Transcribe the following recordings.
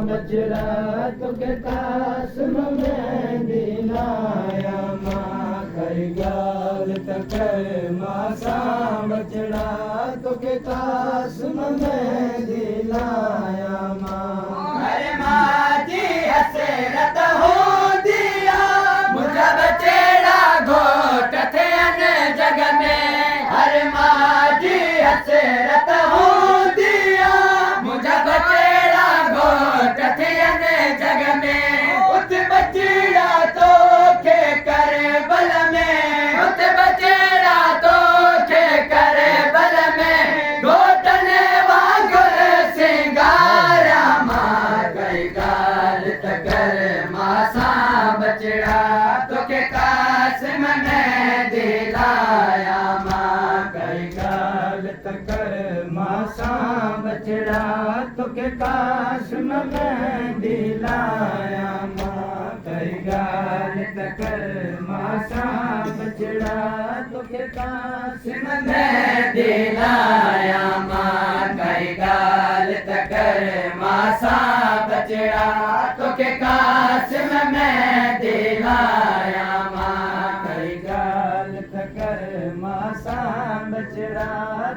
बचड़ा तुके कास्म में दिलाया मां कई गाल तकर मासा बचड़ा तुके कास्म में दिलाया मां अरे माँ जी हसरत हो दिया मुझा बचेड़ा घोट थे अन जग में। अरे माँ जी हसरत हो दिया मुझा बचेड़ा घोट थे अन जग में। उत बचेड़ा तो के करे बल में, उत बचेड़ा तो के करे बल में। घोटने वांगुर सिंगारा मां कई गाल तकर मासा बचड़ा तोके कास्म में दिलाया मां कई गाल तकर मासा बचड़ा तुके कास्म में दिलाया मां कई गाल तकर मासा बचड़ा तुके कास्म में दिलाया मां कई गाल तकर मासा बचड़ा तोके कास्म में दिलाया मां कई गाल तकर मासा बचड़ा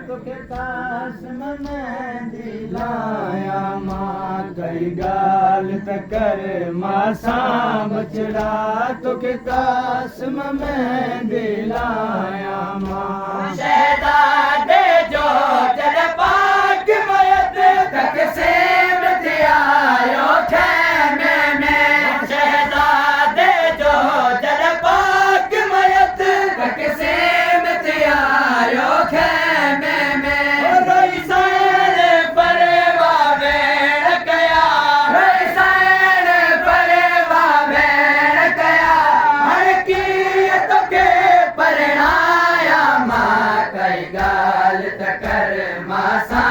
तुके कास्म में दिलाया मां कई गाल तकर मासा बचड़ा तुके कास्म में दिलाया मां शहजादे जो जल पाक मयत तक से मृत्यु आयो खेमे में। शहजादे जो जल पाक मयत तक से मृत्यु आयो खेमे में। रोई सैन परवा बेड़ कया, रोई सैन परवा बेड़ कया। हर की तोके परणाया मां कई गाल तकर मासा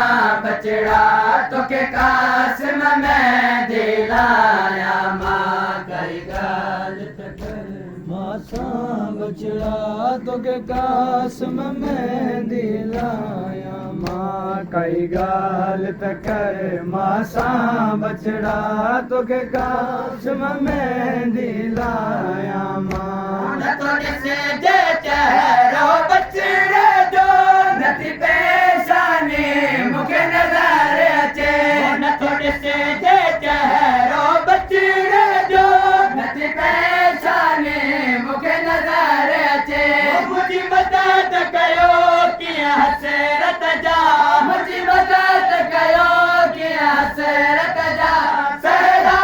बचड़ा तोके कास्म में दिलाया मां कई गाल तकर मासा बचड़ा तुके कास्म में दिलाया मां कई गाल तकर मासा बचड़ा तुके कास्म में दिलाया मां न थोड़े से जे चेहरो बचड़े जो नथी पेशानी मुखे नजर अचे। न थोड़े से जे चेहरो बचड़े जो नथी पेशानी मुखे नजर अचे। मुझी मदद कयो कीअं हसरत जा, मुझी मदद कयो कीअं हसरत जा। सहरा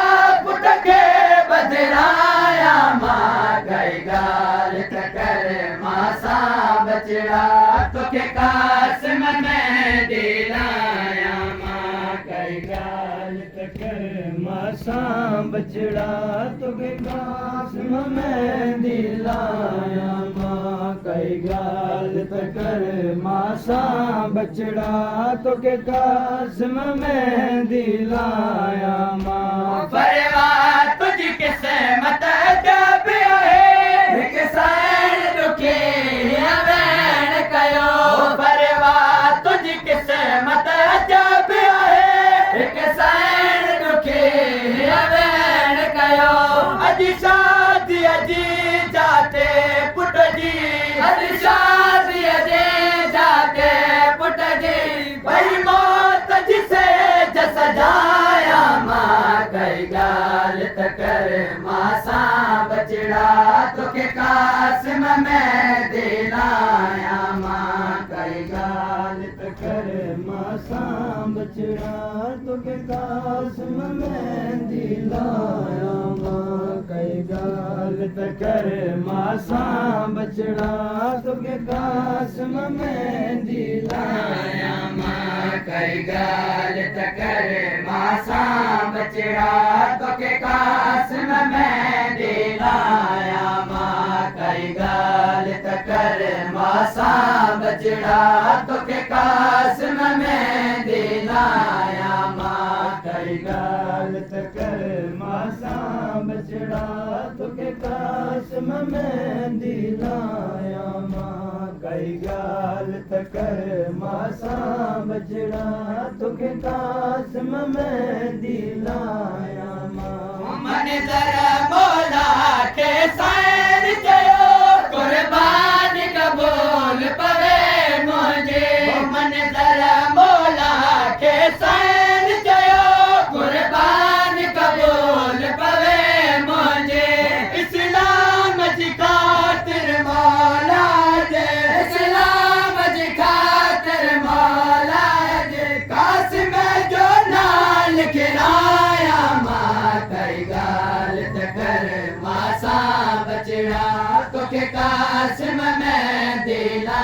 पुट खे बदराया मां कई गाल तकर मासा बचड़ा तोखे कास्म में दिलाया मां कई गाल तकर मासा बचड़ा तुके कास्म में दिलाया मां कई गाल तकर मासा बचड़ा तुके कास्म में दिलाया मां परवा तुझी किस्मत जब है हिक सैन दुखी वैन कयो। परवा तुझी किस्मत जब है हिक सैन दुखी वैन कयो। अजी शादी अजी जाते पुट जी, अजी शादी अजी जाते पुट जी। भई मौत जिसे जस जाया मां कई गाल तकर मासा बचड़ा तोखे कास्म में दिलाया मां कई गाल तकर मासा बचड़ा तुके कास्म में दिलाया मां कई गाल तकर मासा बचड़ा तुके कास्म में दिलाया मां कई गाल तकर मासा बचड़ा तोखे कास्म में दिलाया मां कई गाल तकर मासा बचड़ा तोखे कास्म में दिलाया मां कई गाल तकर मासा बचड़ा तुके कास्म में दिलाया मां कई गाल तकर मासा बचड़ा तुके कास्म में दिलाया दर मौला खे साईं चयो कुर्बान कबूल पवे मुंहिंजे मन दर मौला खे साईं चयो कुर्बान कबूल पवे मुंहिंजे इस्लाम जी ख़ातिर मौला जे इस्लाम जी ख़ातिर मौला जे कासिम जो नाम लिखराया मां कई ॻाल्हि त कर मां सां बचड़ा तोखे कासिम में दिला